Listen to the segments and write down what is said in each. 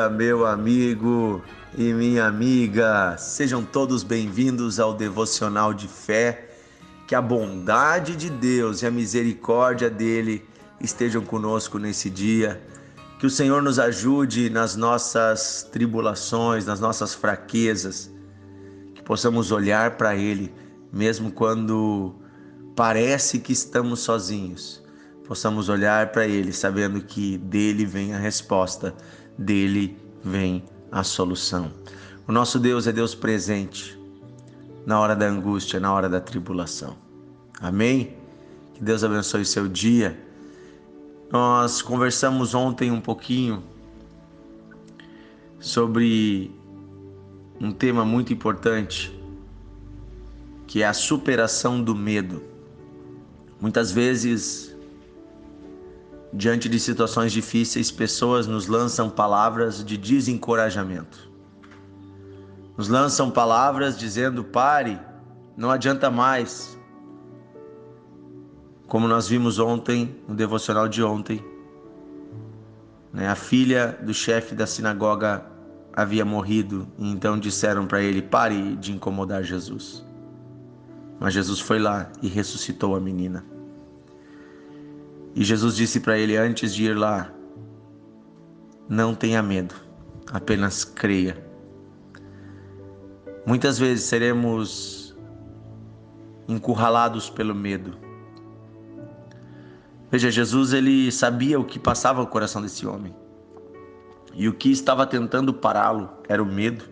dia, meu amigo e minha amiga. Sejam todos bem-vindos ao Devocional de Fé. Que a bondade de Deus e a misericórdia dele estejam conosco nesse dia. Que o Senhor nos ajude nas nossas tribulações, nas nossas fraquezas. Que possamos olhar para ele, mesmo quando parece que estamos sozinhos. Possamos olhar para ele sabendo que dele vem a resposta, dele vem a solução. O nosso Deus é Deus presente na hora da angústia, na hora da tribulação. Amém? Que Deus abençoe o seu dia. Nós conversamos ontem um pouquinho sobre um tema muito importante, que é a superação do medo. Muitas vezes, diante de situações difíceis, pessoas nos lançam palavras de desencorajamento. Nos lançam palavras dizendo: pare, não adianta mais. Como nós vimos ontem, no devocional de ontem, a filha do chefe da sinagoga havia morrido, e então disseram para ele: pare de incomodar Jesus. Mas Jesus foi lá e ressuscitou a menina. E Jesus disse para ele antes de ir lá: não tenha medo, apenas creia. Muitas vezes seremos encurralados pelo medo. Veja, Jesus ele sabia o que passava no coração desse homem. E o que estava tentando pará-lo era o medo.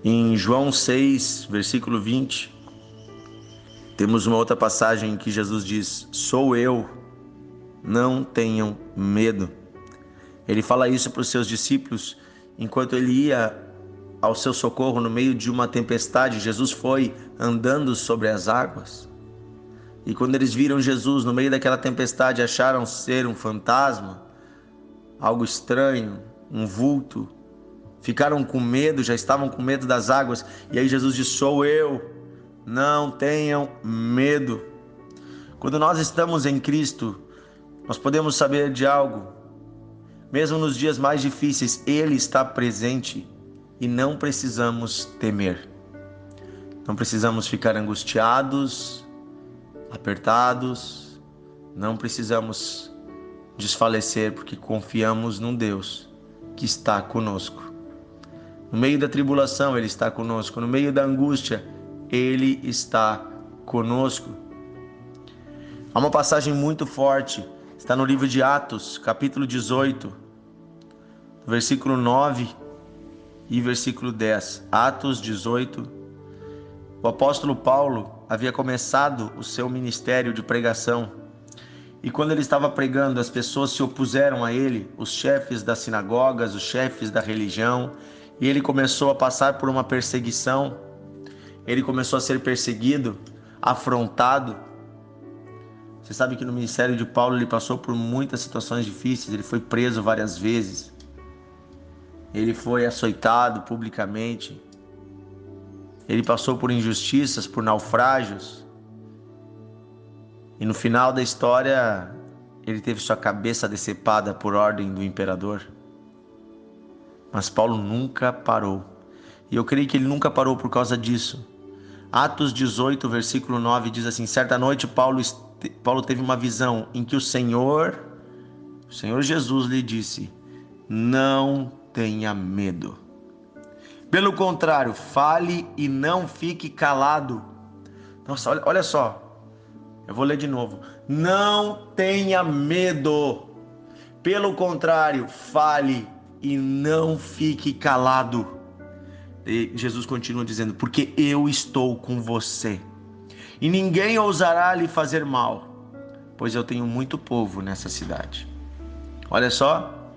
Em João 6, versículo 20, temos uma outra passagem em que Jesus diz: sou eu, não tenham medo. Ele fala isso para os seus discípulos enquanto ele ia ao seu socorro no meio de uma tempestade. Jesus foi andando sobre as águas. E quando eles viram Jesus no meio daquela tempestade, acharam ser um fantasma, algo estranho, um vulto. Ficaram com medo, já estavam com medo das águas. E aí Jesus disse: sou eu, não tenham medo. Quando nós estamos em Cristo, nós podemos saber de algo. Mesmo nos dias mais difíceis, Ele está presente e não precisamos temer. Não precisamos ficar angustiados, apertados. Não precisamos desfalecer, porque confiamos num Deus que está conosco. No meio da tribulação, Ele está conosco. No meio da angústia, Ele está conosco. Há uma passagem muito forte, está no livro de Atos, capítulo 18, versículo 9 e versículo 10. Atos 18. O apóstolo Paulo havia começado o seu ministério de pregação. E quando ele estava pregando, as pessoas se opuseram a ele, os chefes das sinagogas, os chefes da religião. E ele começou a passar por uma perseguição. Ele começou a ser perseguido, afrontado. Você sabe que no ministério de Paulo ele passou por muitas situações difíceis. Ele foi preso várias vezes. Ele foi açoitado publicamente. Ele passou por injustiças, por naufrágios. E no final da história, ele teve sua cabeça decepada por ordem do imperador. Mas Paulo nunca parou. E eu creio que ele nunca parou por causa disso. Atos 18, versículo 9 diz assim: certa noite Paulo teve uma visão em que o Senhor Jesus lhe disse: não tenha medo. Pelo contrário, fale e não fique calado. Nossa, olha só. Eu vou ler de novo. Não tenha medo. Pelo contrário, fale e não fique calado. E Jesus continua dizendo: porque eu estou com você. E ninguém ousará lhe fazer mal, pois eu tenho muito povo nessa cidade. Olha só.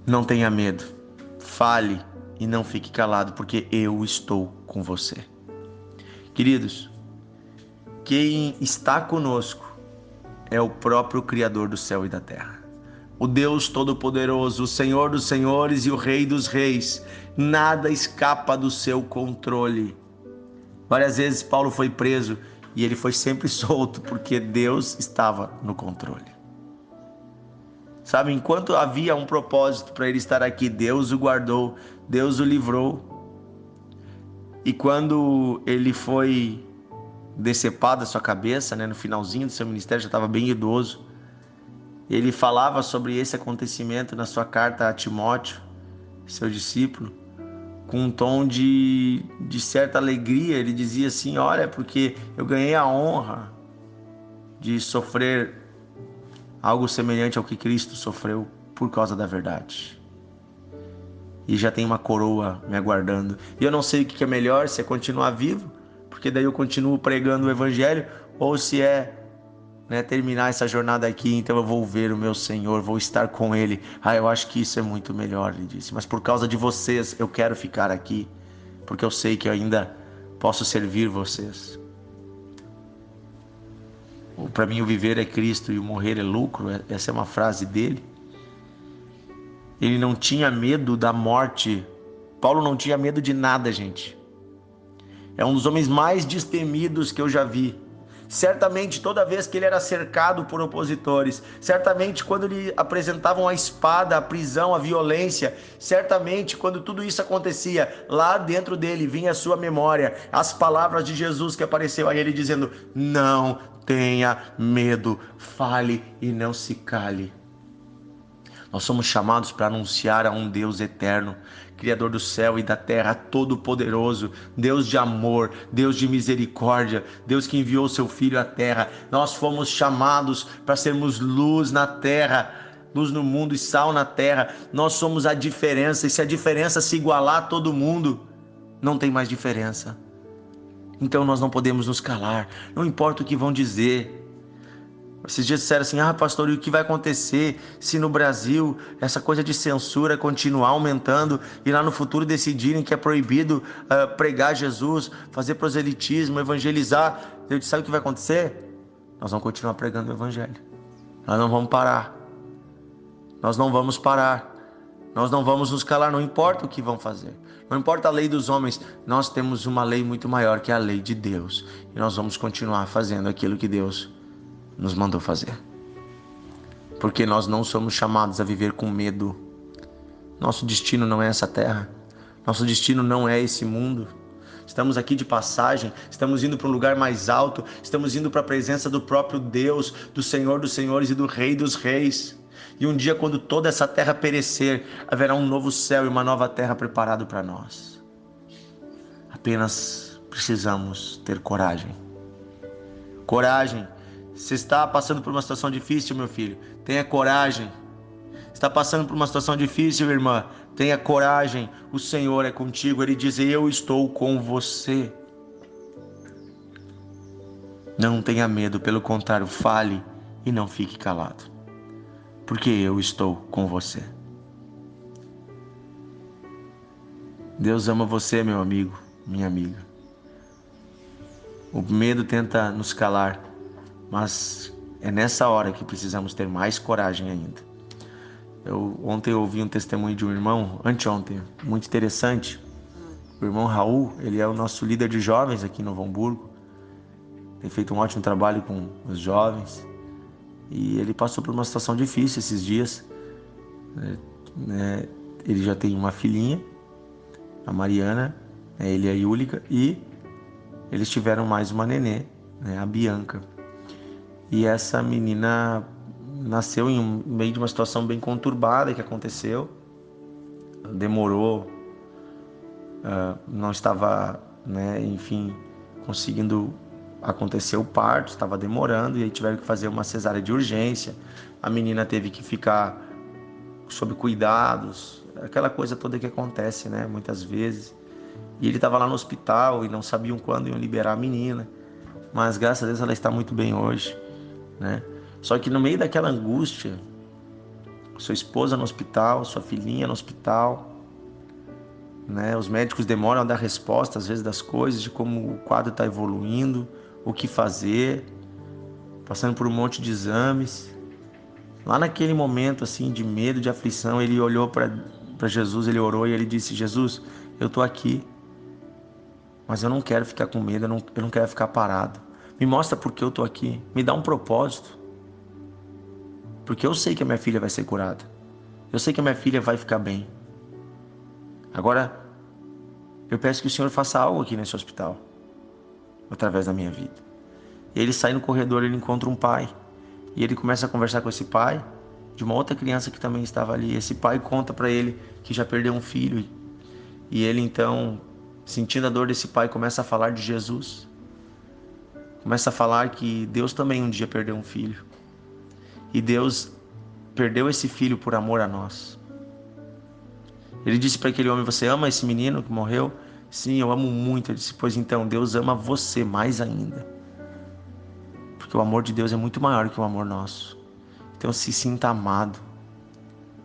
Não tenha medo. Fale e não fique calado, porque eu estou com você. Queridos, quem está conosco é o próprio Criador do céu e da terra. O Deus Todo-Poderoso, o Senhor dos Senhores e o Rei dos Reis. Nada escapa do seu controle. Várias vezes Paulo foi preso e ele foi sempre solto, porque Deus estava no controle. Sabe, enquanto havia um propósito para ele estar aqui, Deus o guardou, Deus o livrou. E quando ele foi decepada a sua cabeça, né, no finalzinho do seu ministério, já estava bem idoso, ele falava sobre esse acontecimento na sua carta a Timóteo, seu discípulo, com um tom de certa alegria. Ele dizia assim: olha, porque eu ganhei a honra de sofrer algo semelhante ao que Cristo sofreu por causa da verdade. E já tem uma coroa me aguardando. E eu não sei o que é melhor, se é continuar vivo, porque daí eu continuo pregando o evangelho, ou se é, né, terminar essa jornada aqui, então eu vou ver o meu Senhor, vou estar com Ele. Eu acho que isso é muito melhor, ele disse. Mas por causa de vocês, eu quero ficar aqui, porque eu sei que eu ainda posso servir vocês. Para mim o viver é Cristo e o morrer é lucro. Essa é uma frase dele. Ele não tinha medo da morte. Paulo não tinha medo de nada, gente. É um dos homens mais destemidos que eu já vi. Certamente toda vez que ele era cercado por opositores, certamente quando lhe apresentavam a espada, a prisão, a violência, certamente quando tudo isso acontecia, lá dentro dele vinha a sua memória, as palavras de Jesus que apareceu a ele dizendo: não tenha medo, fale e não se cale. Nós somos chamados para anunciar a um Deus eterno, Criador do céu e da terra, todo-poderoso, Deus de amor, Deus de misericórdia, Deus que enviou seu Filho à terra. Nós fomos chamados para sermos luz na terra, luz no mundo e sal na terra. Nós somos a diferença, e se a diferença se igualar a todo mundo, não tem mais diferença. Então nós não podemos nos calar, não importa o que vão dizer. Esses dias disseram assim: pastor, e o que vai acontecer se no Brasil essa coisa de censura continuar aumentando e lá no futuro decidirem que é proibido pregar Jesus, fazer proselitismo, evangelizar? Eu disse: sabe o que vai acontecer? Nós vamos continuar pregando o evangelho. Nós não vamos parar. Nós não vamos parar. Nós não vamos nos calar, não importa o que vão fazer. Não importa a lei dos homens, nós temos uma lei muito maior, que é a lei de Deus. E nós vamos continuar fazendo aquilo que Deus nos mandou fazer, porque nós não somos chamados a viver com medo. Nosso destino não é essa terra, nosso destino não é esse mundo. Estamos aqui de passagem, estamos indo para um lugar mais alto, estamos indo para a presença do próprio Deus, do Senhor dos senhores e do Rei dos reis. E um dia, quando toda essa terra perecer, haverá um novo céu e uma nova terra preparado para nós. Apenas precisamos ter coragem. Coragem. Se está passando por uma situação difícil, meu filho, tenha coragem. Está passando por uma situação difícil, irmã, tenha coragem. O Senhor é contigo. Ele diz: eu estou com você. Não tenha medo, pelo contrário, fale e não fique calado, porque eu estou com você. Deus ama você, meu amigo, minha amiga. O medo tenta nos calar, mas é nessa hora que precisamos ter mais coragem ainda. Ontem eu ouvi um testemunho de um irmão, anteontem, muito interessante. O irmão Raul, ele é o nosso líder de jovens aqui em Novo Hamburgo. Tem feito um ótimo trabalho com os jovens. E ele passou por uma situação difícil esses dias. Ele já tem uma filhinha, a Mariana, ele e a Yúlica, e eles tiveram mais uma nenê, a Bianca. E essa menina nasceu em meio de uma situação bem conturbada que aconteceu. Demorou, não estava, conseguindo acontecer o parto, estava demorando, e aí tiveram que fazer uma cesárea de urgência. A menina teve que ficar sob cuidados, aquela coisa toda que acontece, muitas vezes. E ele estava lá no hospital e não sabiam quando iam liberar a menina, mas graças a Deus ela está muito bem hoje. Só que no meio daquela angústia, sua esposa no hospital, sua filhinha no hospital, os médicos demoram a dar resposta às vezes das coisas, de como o quadro está evoluindo, o que fazer, passando por um monte de exames. Lá naquele momento assim de medo, de aflição, ele olhou para Jesus, ele orou e ele disse: Jesus, eu estou aqui, mas eu não quero ficar com medo, eu não quero ficar parado. Me mostra por que eu estou aqui, me dá um propósito. porque eu sei que a minha filha vai ser curada. Eu sei que a minha filha vai ficar bem. Agora, eu peço que o Senhor faça algo aqui nesse hospital, através da minha vida. E ele sai no corredor, ele encontra um pai. E ele começa a conversar com esse pai, de uma outra criança que também estava ali. Esse pai conta para ele que já perdeu um filho. E ele então, sentindo a dor desse pai, começa a falar de Jesus. Começa a falar que Deus também um dia perdeu um filho. E Deus perdeu esse filho por amor a nós. Ele disse para aquele homem: você ama esse menino que morreu? Sim, eu amo muito. Ele disse: pois então, Deus ama você mais ainda. Porque o amor de Deus é muito maior que o amor nosso. Então se sinta amado.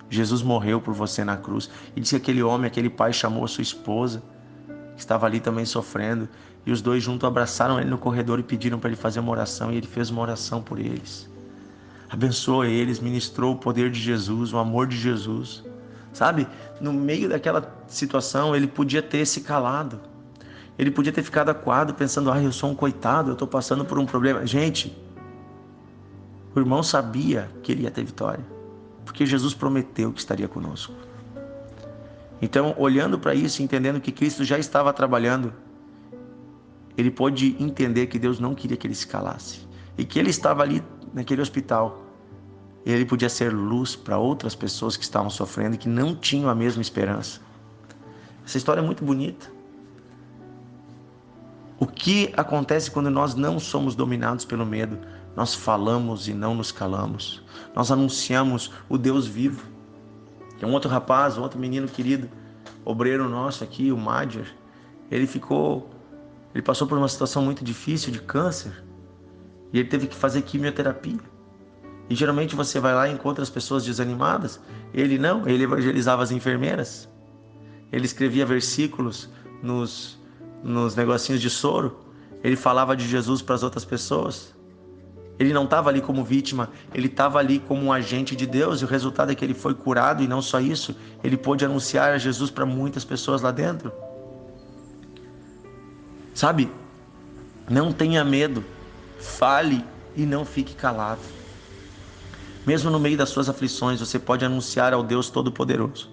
Jesus morreu por você na cruz. E disse que aquele homem, aquele pai chamou a sua esposa, que estava ali também sofrendo. E os dois juntos abraçaram ele no corredor e pediram para ele fazer uma oração. E ele fez uma oração por eles. Abençoou eles, ministrou o poder de Jesus, o amor de Jesus. Sabe, no meio daquela situação, ele podia ter se calado. Ele podia ter ficado acuado, pensando: eu sou um coitado, eu estou passando por um problema. Gente, o irmão sabia que ele ia ter vitória, porque Jesus prometeu que estaria conosco. Então, olhando para isso, entendendo que Cristo já estava trabalhando, ele pôde entender que Deus não queria que ele se calasse. E que ele estava ali naquele hospital. Ele podia ser luz para outras pessoas que estavam sofrendo e que não tinham a mesma esperança. Essa história é muito bonita. O que acontece quando nós não somos dominados pelo medo? Nós falamos e não nos calamos. Nós anunciamos o Deus vivo. Tem um outro rapaz, um outro menino querido, obreiro nosso aqui, o Madjer. Ele passou por uma situação muito difícil de câncer. E ele teve que fazer quimioterapia. E geralmente você vai lá e encontra as pessoas desanimadas. Ele não, ele evangelizava as enfermeiras. Ele escrevia versículos nos negocinhos de soro. Ele falava de Jesus para as outras pessoas. Ele não estava ali como vítima, ele estava ali como um agente de Deus. E o resultado é que ele foi curado, e não só isso, ele pôde anunciar a Jesus para muitas pessoas lá dentro. Sabe, não tenha medo, fale e não fique calado. Mesmo no meio das suas aflições, você pode anunciar ao Deus Todo-Poderoso,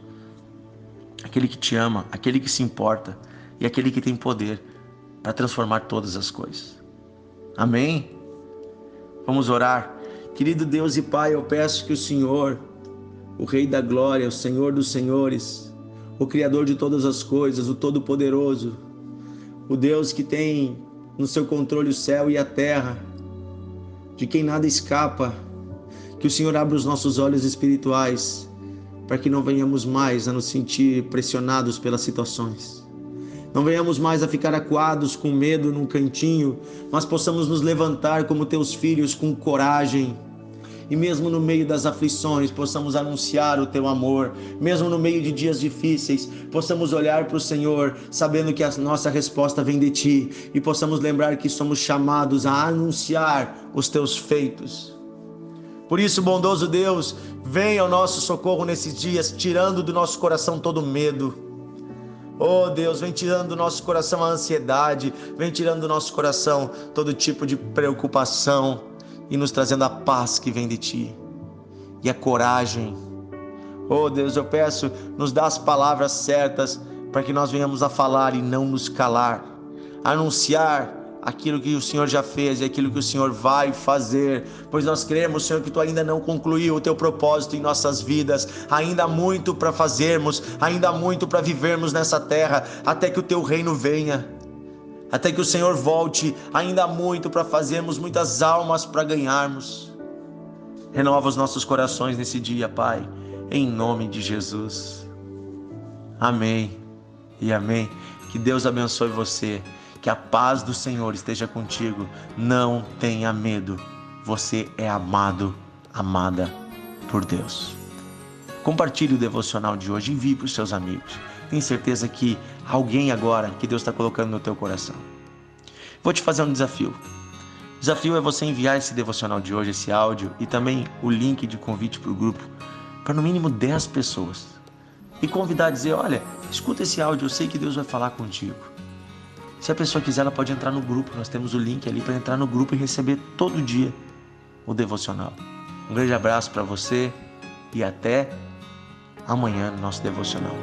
aquele que te ama, aquele que se importa e aquele que tem poder para transformar todas as coisas. Amém? Vamos orar. Querido Deus e Pai, eu peço que o Senhor, o Rei da Glória, o Senhor dos Senhores, o Criador de todas as coisas, o Todo-Poderoso, o Deus que tem no seu controle o céu e a terra, de quem nada escapa, que o Senhor abra os nossos olhos espirituais, para que não venhamos mais a nos sentir pressionados pelas situações. Não venhamos mais a ficar acuados com medo num cantinho, mas possamos nos levantar como teus filhos com coragem. E mesmo no meio das aflições, possamos anunciar o teu amor. Mesmo no meio de dias difíceis, possamos olhar para o Senhor, sabendo que a nossa resposta vem de ti. E possamos lembrar que somos chamados a anunciar os teus feitos. Por isso, bondoso Deus, venha ao nosso socorro nesses dias, tirando do nosso coração todo medo. Oh Deus, vem tirando do nosso coração a ansiedade, vem tirando do nosso coração todo tipo de preocupação e nos trazendo a paz que vem de Ti e a coragem. Oh Deus, eu peço, nos dá as palavras certas para que nós venhamos a falar e não nos calar, anunciar aquilo que o Senhor já fez e aquilo que o Senhor vai fazer, pois nós cremos, Senhor, que Tu ainda não concluiu o Teu propósito em nossas vidas. Ainda há muito para fazermos, ainda há muito para vivermos nessa terra, até que o Teu reino venha, até que o Senhor volte. Ainda há muito para fazermos, muitas almas para ganharmos. Renova os nossos corações nesse dia, Pai, em nome de Jesus. Amém e amém. Que Deus abençoe você. Que a paz do Senhor esteja contigo. Não tenha medo. Você é amado, amada por Deus. Compartilhe o devocional de hoje e envie para os seus amigos. Tenho certeza que alguém agora que Deus está colocando no teu coração. Vou te fazer um desafio. O desafio é você enviar esse devocional de hoje, esse áudio e também o link de convite para o grupo para no mínimo 10 pessoas. E convidar a dizer: olha, escuta esse áudio, eu sei que Deus vai falar contigo. Se a pessoa quiser, ela pode entrar no grupo. Nós temos o link ali para entrar no grupo e receber todo dia o devocional. Um grande abraço para você e até amanhã no nosso devocional.